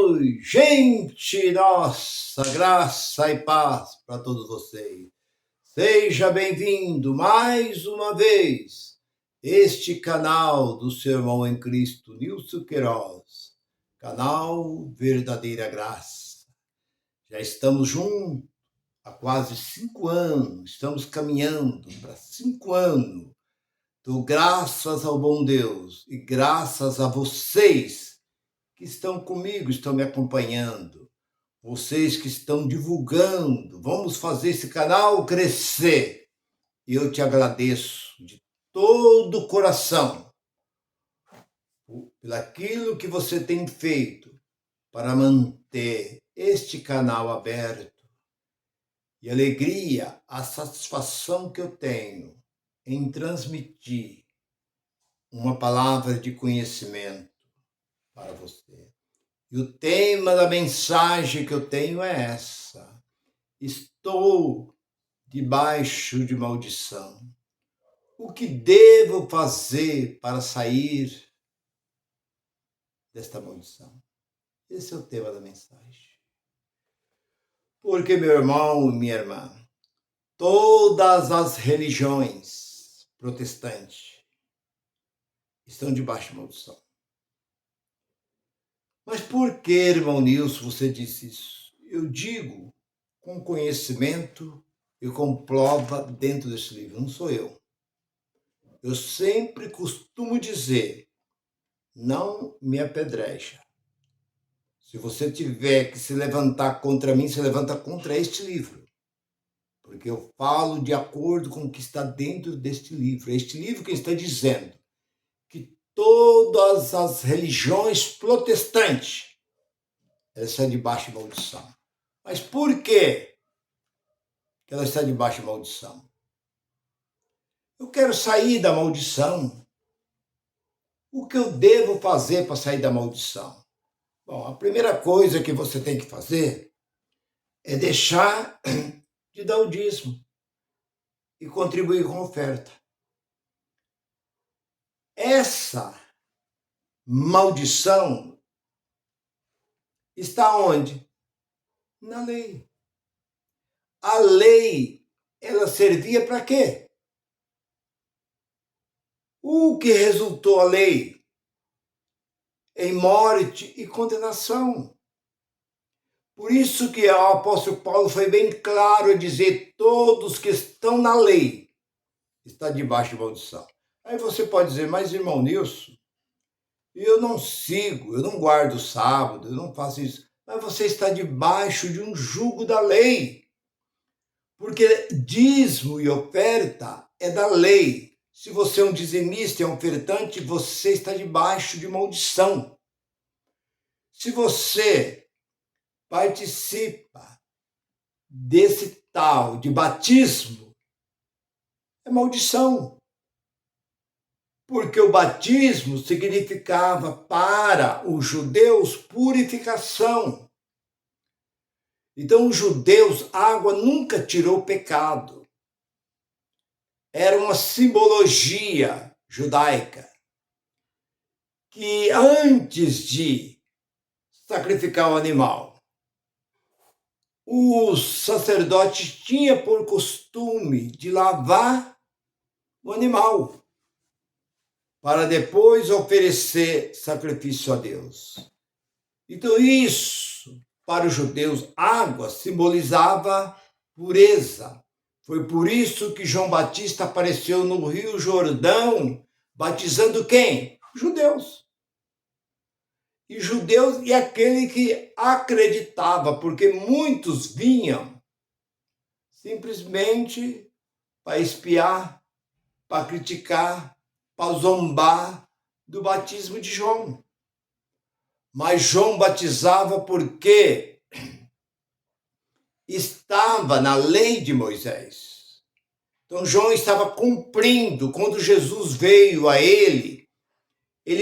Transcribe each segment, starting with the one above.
Oi, gente, nossa, graça e paz para todos vocês. Seja bem-vindo mais uma vez este canal do seu irmão em Cristo, Nilson Queiroz, canal Verdadeira Graça. Já estamos juntos há quase 5 anos, estamos caminhando para 5 anos. Dou graças ao bom Deus e graças a vocês que estão comigo, estão me acompanhando, vocês que estão divulgando, vamos fazer esse canal crescer. E eu te agradeço de todo o coração por aquilo que você tem feito para manter este canal aberto. E a alegria, a satisfação que eu tenho em transmitir uma palavra de conhecimento para você. E o tema da mensagem que eu tenho é essa: estou debaixo de maldição. O que devo fazer para sair desta maldição? Esse é o tema da mensagem. Porque, meu irmão e minha irmã, todas as religiões protestantes estão debaixo de maldição. Mas por que, irmão Nilson, você disse isso? Eu digo com conhecimento e com prova dentro desse livro, não sou eu. Eu sempre costumo dizer, não me apedreja. Se você tiver que se levantar contra mim, se levanta contra este livro. Porque eu falo de acordo com o que está dentro deste livro. Este livro que está dizendo que todas as religiões protestantes, elas estão debaixo de maldição. Mas por quê que ela está debaixo de maldição? Eu quero sair da maldição. O que eu devo fazer para sair da maldição? Bom, a primeira coisa que você tem que fazer é deixar de dar o dízimo e contribuir com a oferta. Essa maldição está onde? Na lei. A lei, ela servia para quê? O que resultou a lei? Em morte e condenação. Por isso que o apóstolo Paulo foi bem claro a dizer: todos que estão na lei estão debaixo de maldição. Aí você pode dizer: mas irmão Nilson, eu não sigo, eu não guardo o sábado, eu não faço isso. Mas você está debaixo de um jugo da lei. Porque dízimo e oferta é da lei. Se você é um dizimista e um ofertante, você está debaixo de maldição. Se você participa desse tal de batismo, é maldição. Porque o batismo significava para os judeus purificação. Então, os judeus, a água nunca tirou pecado. Era uma simbologia judaica que antes de sacrificar o animal, os sacerdotes tinham por costume de lavar o animal para depois oferecer sacrifício a Deus. Então isso, para os judeus, água simbolizava pureza. Foi por isso que João Batista apareceu no Rio Jordão, batizando quem? Judeus. E judeus e aquele que acreditava, porque muitos vinham simplesmente para espiar, para criticar, para zombar do batismo de João. Mas João batizava porque estava na lei de Moisés. Então João estava cumprindo. Quando Jesus veio a ele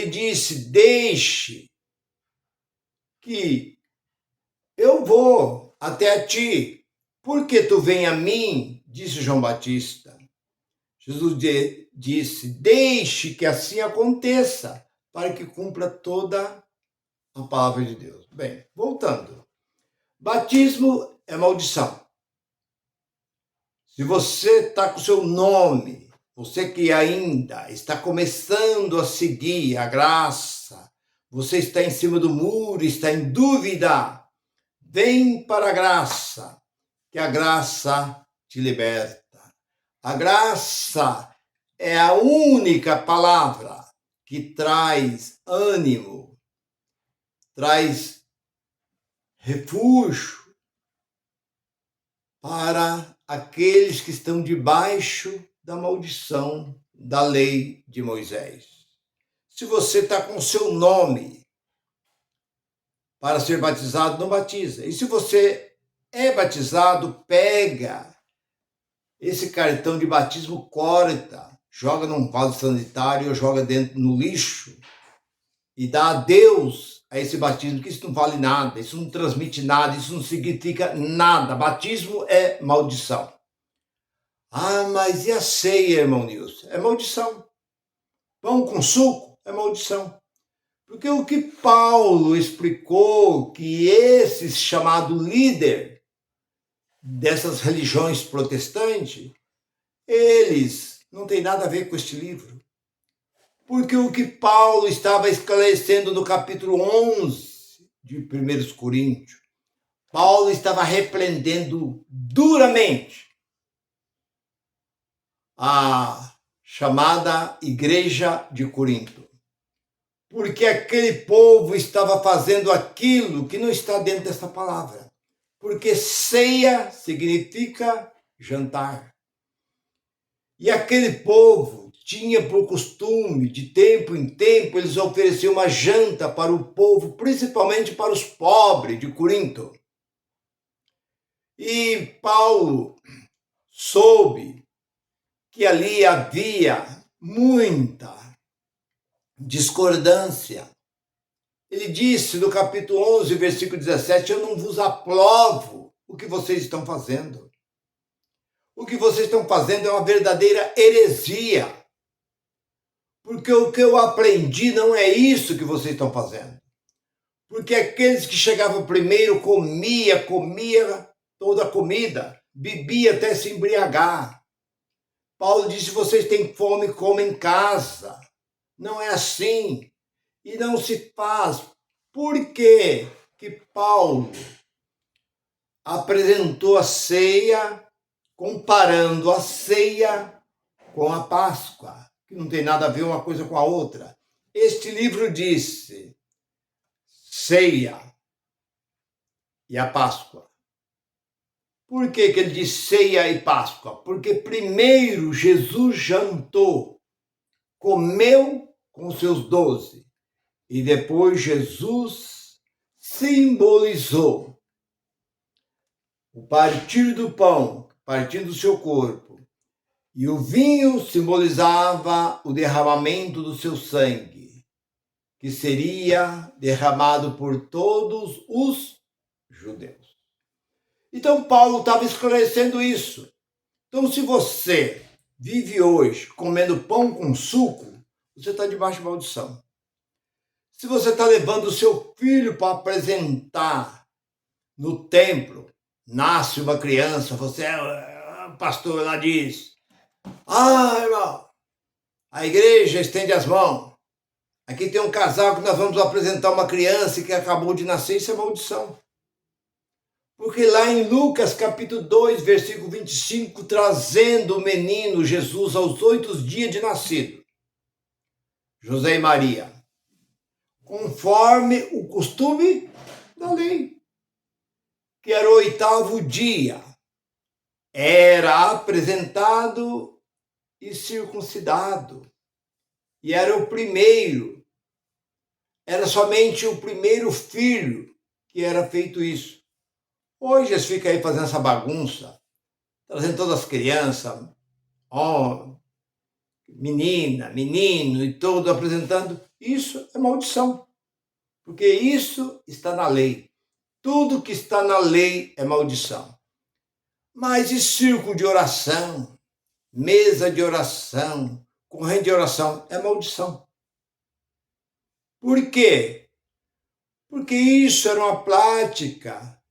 disse: deixe que eu vou até a ti. Por que tu vem a mim? Disse João Batista. Jesus disse: deixe que assim aconteça, para que cumpra toda a palavra de Deus. Bem, voltando. Batismo é maldição. Se você está com seu nome, você que ainda está começando a seguir a graça, você está em cima do muro, está em dúvida, vem para a graça, que a graça te liberta. A graça é a única palavra que traz ânimo, traz refúgio para aqueles que estão debaixo da maldição da lei de Moisés. Se você está com o seu nome para ser batizado, não batiza. E se você é batizado, pega esse cartão de batismo, corta, joga num vaso sanitário ou joga dentro no lixo e dá adeus a esse batismo, que isso não vale nada, isso não transmite nada, isso não significa nada. Batismo é maldição. Ah, mas e a ceia, irmão Nilson? É maldição. Pão com suco é maldição. Porque o que Paulo explicou, que esse chamado líder dessas religiões protestantes, eles não têm nada a ver com este livro. Porque o que Paulo estava esclarecendo no capítulo 11 de 1 Coríntios, Paulo estava repreendendo duramente a chamada Igreja de Corinto. Porque aquele povo estava fazendo aquilo que não está dentro dessa palavra. Porque ceia significa jantar. E aquele povo tinha por costume, de tempo em tempo, eles ofereciam uma janta para o povo, principalmente para os pobres de Corinto. E Paulo soube que ali havia muita discordância. Ele disse no capítulo 11, versículo 17, eu não vos aprovo o que vocês estão fazendo. O que vocês estão fazendo é uma verdadeira heresia. Porque o que eu aprendi não é isso que vocês estão fazendo. Porque aqueles que chegavam primeiro comia toda a comida, bebia até se embriagar. Paulo disse, vocês têm fome, comem em casa. Não é assim. E não se faz. Por que que Paulo apresentou a ceia, comparando a ceia com a Páscoa, que não tem nada a ver uma coisa com a outra? Este livro disse ceia e a Páscoa. Por que que ele diz ceia e Páscoa? Porque primeiro Jesus jantou, comeu com os seus 12, e depois Jesus simbolizou o partir do pão, partindo do seu corpo, e o vinho simbolizava o derramamento do seu sangue, que seria derramado por todos os judeus. Então Paulo estava esclarecendo isso. Então se você vive hoje comendo pão com suco, você está debaixo de maldição. Se você está levando o seu filho para apresentar no templo, nasce uma criança, você o pastor lá diz, irmão, a igreja estende as mãos. Aqui tem um casal que nós vamos apresentar uma criança que acabou de nascer, isso é maldição. Porque lá em Lucas capítulo 2, versículo 25, trazendo o menino Jesus aos 8 dias de nascido, José e Maria, conforme o costume da lei, que era o 8º dia, era apresentado e circuncidado. E era o primeiro, era somente o primeiro filho que era feito isso. Hoje eles ficam aí fazendo essa bagunça, trazendo todas as crianças, menina, menino e todo apresentando. Isso é maldição, porque isso está na lei. Tudo que está na lei é maldição. Mas e círculo de oração, mesa de oração, corrente de oração, é maldição. Por quê? Porque isso era uma prática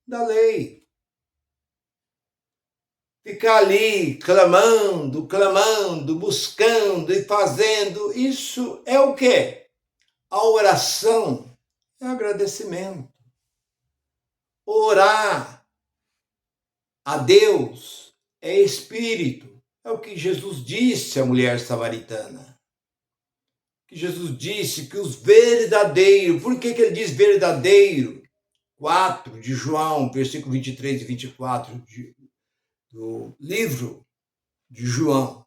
da lei. Ficar ali clamando, buscando e fazendo, isso é o quê? A oração é agradecimento. Orar a Deus é espírito. É o que Jesus disse à mulher samaritana. Que Jesus disse que os verdadeiros, por que ele diz verdadeiro? 4 de João, versículo 23 e 24 do livro de João.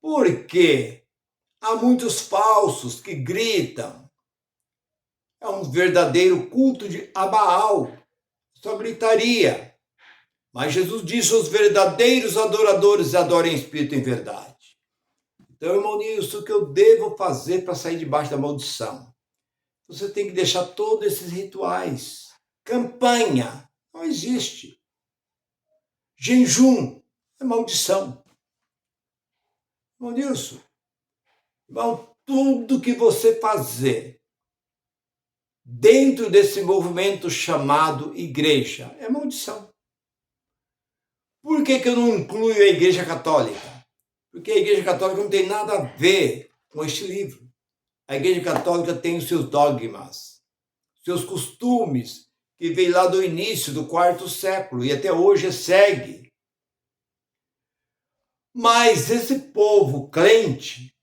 Porque há muitos falsos que gritam. É um verdadeiro culto a Baal. Só gritaria. Mas Jesus disse: os verdadeiros adoradores adorem espírito em verdade. Então, irmão Nilson, o que eu devo fazer para sair debaixo da maldição? Você tem que deixar todos esses rituais. Campanha não existe. Jejum é maldição. Irmão Nilson, irmão, tudo que você fazer dentro desse movimento chamado igreja é maldição. Por que eu não incluo a Igreja Católica? Porque a Igreja Católica não tem nada a ver com este livro. A Igreja Católica tem os seus dogmas, seus costumes, que veio lá do início do 4º século e até hoje segue. Mas esse povo crente,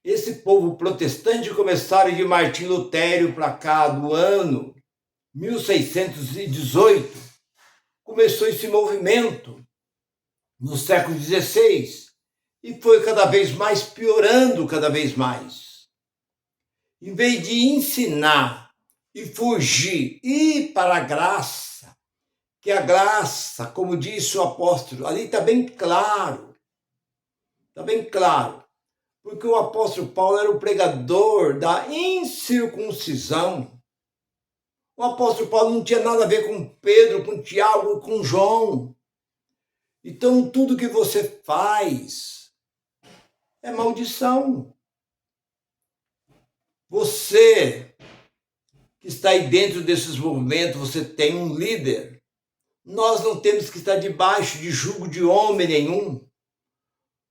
esse povo protestante, começaram de Martim Lutero para cá, do ano 1618, começou esse movimento no século XVI e foi cada vez mais piorando, cada vez mais. Em vez de ensinar e fugir, ir para a graça, que a graça, como disse o apóstolo, ali está bem claro, porque o apóstolo Paulo era o pregador da incircuncisão. O apóstolo Paulo não tinha nada a ver com Pedro, com Tiago, com João. Então, tudo que você faz é maldição. Você que está aí dentro desses movimentos, você tem um líder. Nós não temos que estar debaixo de jugo de homem nenhum.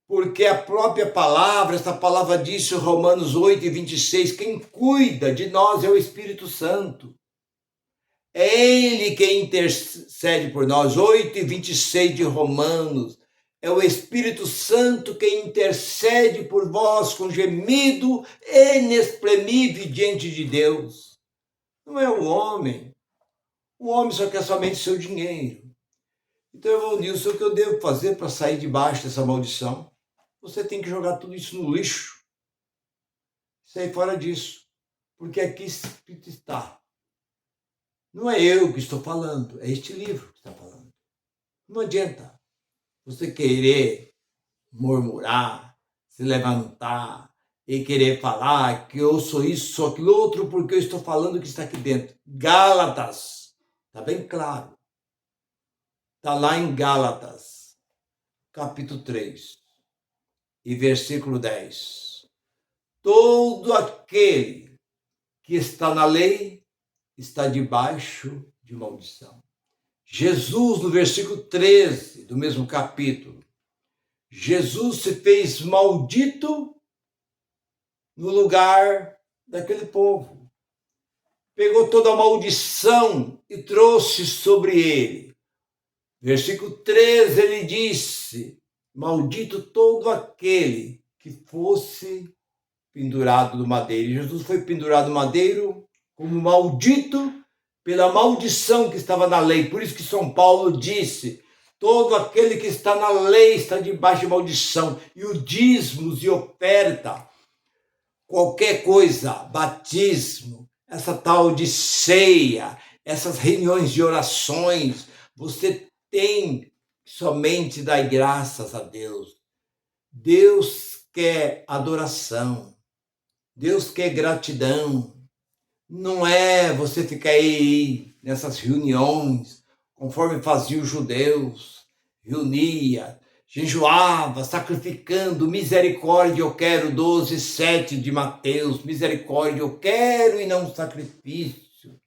Porque a própria palavra, essa palavra diz em Romanos 8 e 26, quem cuida de nós é o Espírito Santo. É Ele quem intercede por nós. 8 e 26 de Romanos. É o Espírito Santo quem intercede por vós com gemido inexprimível diante de Deus. Não é o homem. O homem só quer somente seu dinheiro. Então, irmão Nilson, o que eu devo fazer para sair debaixo dessa maldição? Você tem que jogar tudo isso no lixo. Sair fora disso. Porque aqui Espírito está. Não é eu que estou falando, é este livro que está falando. Não adianta você querer murmurar, se levantar e querer falar que eu sou isso, sou aquilo outro, porque eu estou falando o que está aqui dentro. Gálatas, está bem claro. Está lá em Gálatas, capítulo 3 e versículo 10. Todo aquele que está na lei está debaixo de maldição. Jesus, no versículo 13 do mesmo capítulo, Jesus se fez maldito no lugar daquele povo. Pegou toda a maldição e trouxe sobre ele. Versículo 13, ele disse: maldito todo aquele que fosse pendurado no madeiro. E Jesus foi pendurado no madeiro como maldito pela maldição que estava na lei. Por isso que São Paulo disse: todo aquele que está na lei está debaixo de maldição. E o dízimos e oferta, qualquer coisa, batismo, essa tal de ceia, essas reuniões de orações, você tem somente dar graças a Deus. Deus quer adoração. Deus quer gratidão. Não é você ficar aí nessas reuniões, conforme faziam os judeus, reunia, jejuava, sacrificando, misericórdia eu quero, 12:7 de Mateus, misericórdia eu quero e não sacrifício.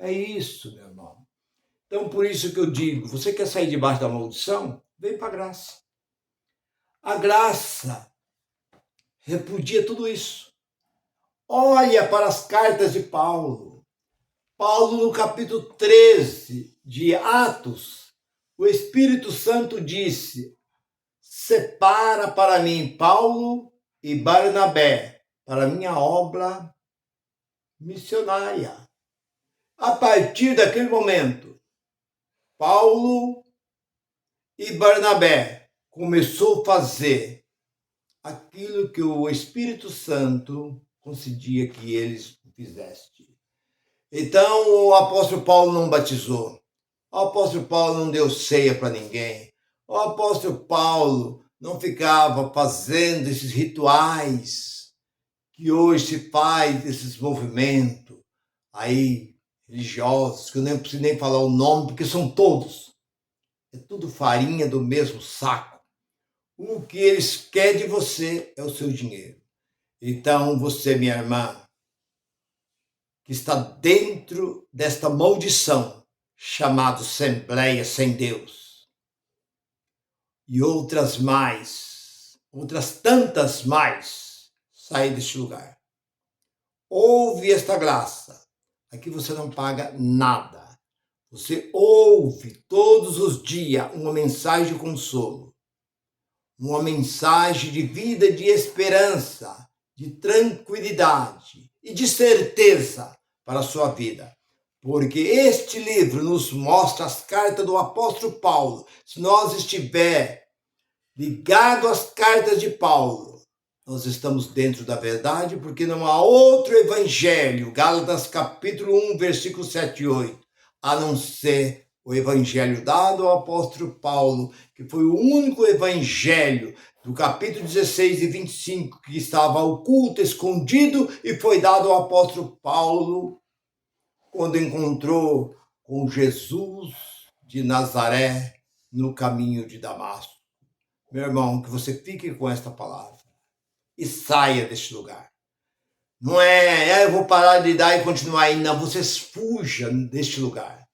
É isso, meu irmão. Então, por isso que eu digo, você quer sair debaixo da maldição? Vem para a graça. A graça repudia tudo isso. Olha para as cartas de Paulo. Paulo, no capítulo 13 de Atos, o Espírito Santo disse: separa para mim Paulo e Barnabé para minha obra missionária. A partir daquele momento, Paulo e Barnabé começou a fazer aquilo que o Espírito Santo concedia que eles fizessem. Então, o apóstolo Paulo não batizou. O apóstolo Paulo não deu ceia para ninguém. O apóstolo Paulo não ficava fazendo esses rituais que hoje se faz, esses movimentos aí religiosos, que eu nem preciso nem falar o nome, porque são todos. É tudo farinha do mesmo saco. O que eles querem de você é o seu dinheiro. Então, você, minha irmã, que está dentro desta maldição chamada Assembleia Sem Deus, e outras mais, outras tantas mais, sair deste lugar. Ouve esta graça. Aqui você não paga nada. Você ouve todos os dias uma mensagem de consolo, uma mensagem de vida, de esperança, de tranquilidade e de certeza para a sua vida. Porque este livro nos mostra as cartas do apóstolo Paulo. Se nós estiver ligado às cartas de Paulo, nós estamos dentro da verdade, porque não há outro evangelho, Gálatas capítulo 1, versículo 7 e 8, a não ser o evangelho dado ao apóstolo Paulo, que foi o único evangelho do capítulo 16 e 25 que estava oculto, escondido, e foi dado ao apóstolo Paulo quando encontrou com Jesus de Nazaré no caminho de Damasco. Meu irmão, que você fique com esta palavra e saia deste lugar. Não é, eu vou parar de dar e continuar aí. Não, vocês fujam deste lugar.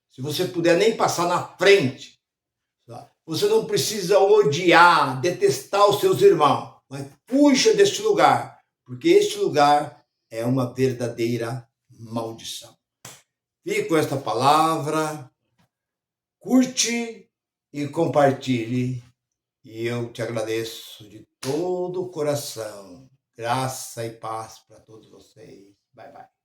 Se você puder nem passar na frente, tá? Você não precisa odiar, detestar os seus irmãos, mas fuja deste lugar, porque este lugar é uma verdadeira maldição. Fique com esta palavra, curte e compartilhe. E eu te agradeço de todo o coração. Graça e paz para todos vocês. Bye, bye.